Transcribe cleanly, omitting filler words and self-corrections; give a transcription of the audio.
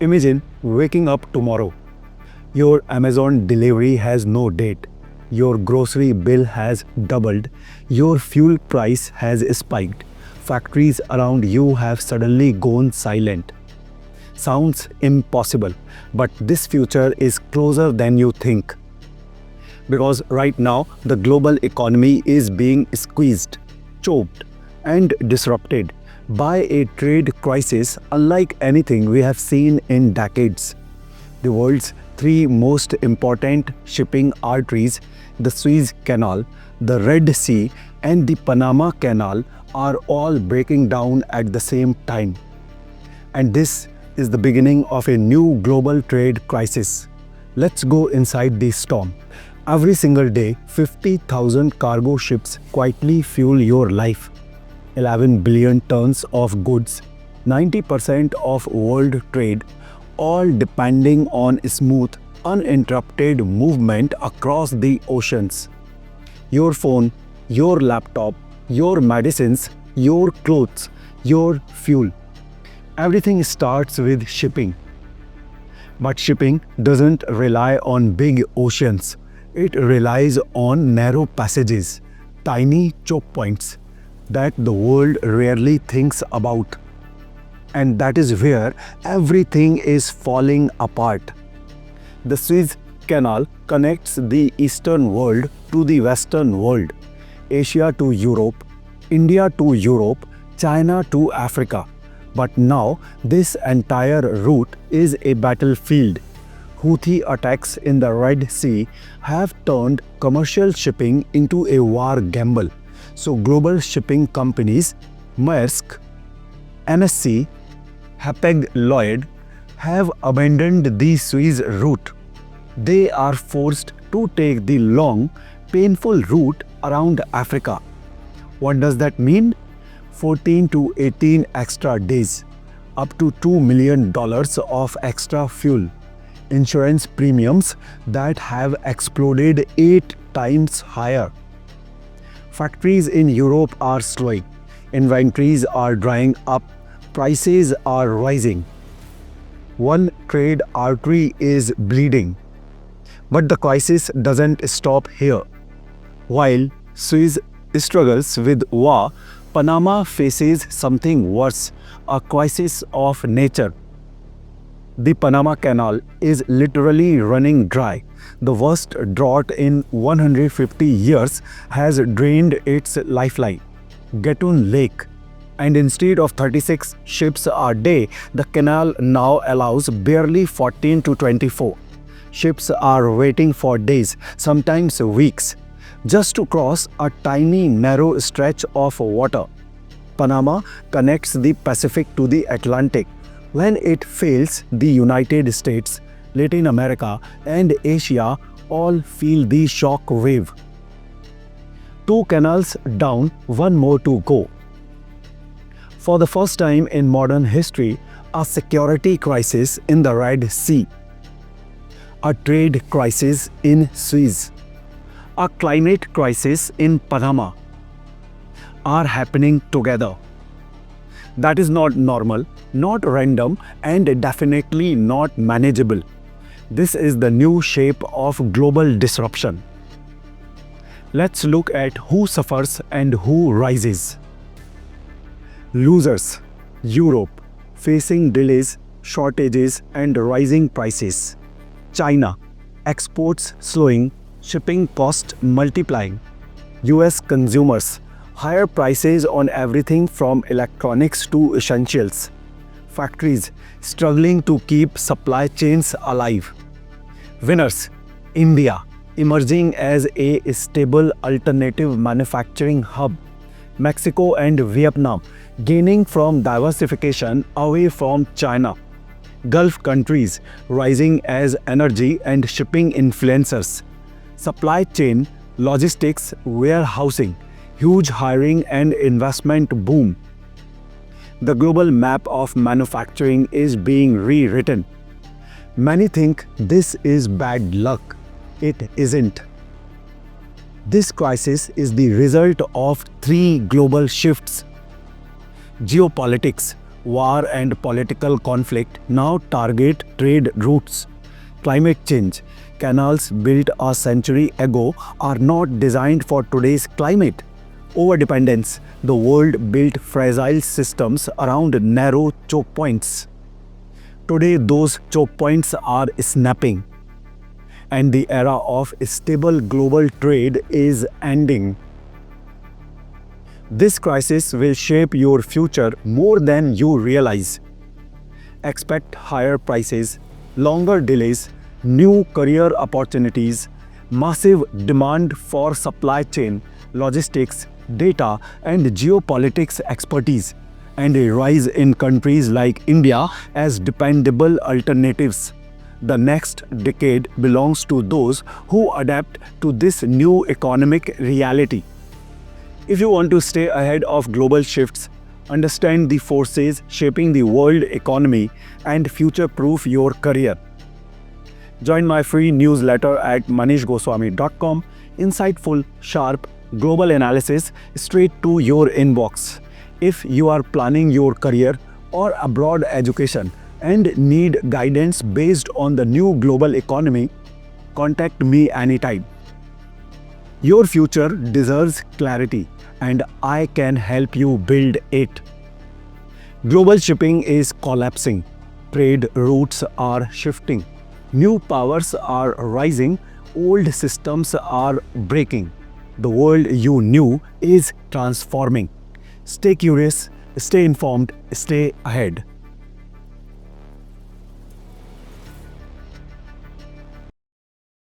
Imagine waking up tomorrow. Your Amazon delivery has no date. Your grocery bill has doubled. Your fuel price has spiked. Factories around you have suddenly gone silent. Sounds impossible, but this future is closer than you think. Because right now, the global economy is being squeezed, choked, and disrupted by a trade crisis unlike anything we have seen in decades. The world's three most important shipping arteries, the Suez Canal, the Red Sea, and the Panama Canal, are all breaking down at the same time. And this is the beginning of a new global trade crisis. Let's go inside the storm. Every single day, 50,000 cargo ships quietly fuel your life. 11 billion tons of goods, 90% of world trade, all depending on smooth, uninterrupted movement across the oceans. Your phone, your laptop, your medicines, your clothes, your fuel. Everything starts with shipping. But shipping doesn't rely on big oceans. It relies on narrow passages, tiny choke points that the world rarely thinks about. And that is where everything is falling apart. The Suez Canal connects the Eastern world to the Western world, Asia to Europe, India to Europe, China to Africa. But now this entire route is a battlefield. Houthi attacks in the Red Sea have turned commercial shipping into a war gamble. So global shipping companies, Maersk, MSC, Hapag-Lloyd, have abandoned the Suez route. They are forced to take the long, painful route around Africa. What does that mean? 14 to 18 extra days, up to $2 million of extra fuel, insurance premiums that have exploded 8 times higher. Factories in Europe are slowing, inventories are drying up, prices are rising. One trade artery is bleeding. But the crisis doesn't stop here. While Suez struggles with war, Panama faces something worse, a crisis of nature. The Panama Canal is literally running dry. The worst drought in 150 years has drained its lifeline, Gatun Lake. And instead of 36 ships a day, the canal now allows barely 14 to 24. Ships are waiting for days, sometimes weeks, just to cross a tiny narrow stretch of water. Panama connects the Pacific to the Atlantic. When it fails, the United States, Latin America, and Asia all feel the shock wave. 2 canals down, one more to go. For the first time in modern history, a security crisis in the Red Sea, a trade crisis in Suez, a climate crisis in Panama are happening together. That is not normal, not random, and definitely not manageable. This is the new shape of global disruption. Let's look at who suffers and who rises. Losers: Europe, facing delays, shortages, and rising prices. China, exports slowing, shipping costs multiplying. US consumers, higher prices on everything from electronics to essentials. Factories struggling to keep supply chains alive. Winners: India, emerging as a stable alternative manufacturing hub. Mexico and Vietnam, gaining from diversification away from China. Gulf countries rising as energy and shipping influencers. Supply chain, logistics, warehousing, huge hiring and investment boom. The global map of manufacturing is being rewritten. Many think this is bad luck. It isn't. This crisis is the result of 3 global shifts: geopolitics, War and political conflict now target trade routes. Climate change. Canals built a century ago are not designed for today's climate. Overdependence. The world built fragile systems around narrow choke points. Today, those choke points are snapping, and the era of stable global trade is ending. This crisis will shape your future more than you realize. Expect higher prices, longer delays, new career opportunities, massive demand for supply chain, logistics, data, and geopolitics expertise, and a rise in countries like India as dependable alternatives. The next decade belongs to those who adapt to this new economic reality. If you want to stay ahead of global shifts, understand the forces shaping the world economy, and future-proof your career, join my free newsletter at manishgoswami.com. Insightful, sharp, global analysis straight to your inbox. If you are planning your career or abroad education and need guidance based on the new global economy, contact me anytime. Your future deserves clarity, and I can help you build it. Global shipping is collapsing. Trade routes are shifting. New powers are rising. Old systems are breaking. The world you knew is transforming. Stay curious, stay informed, stay ahead.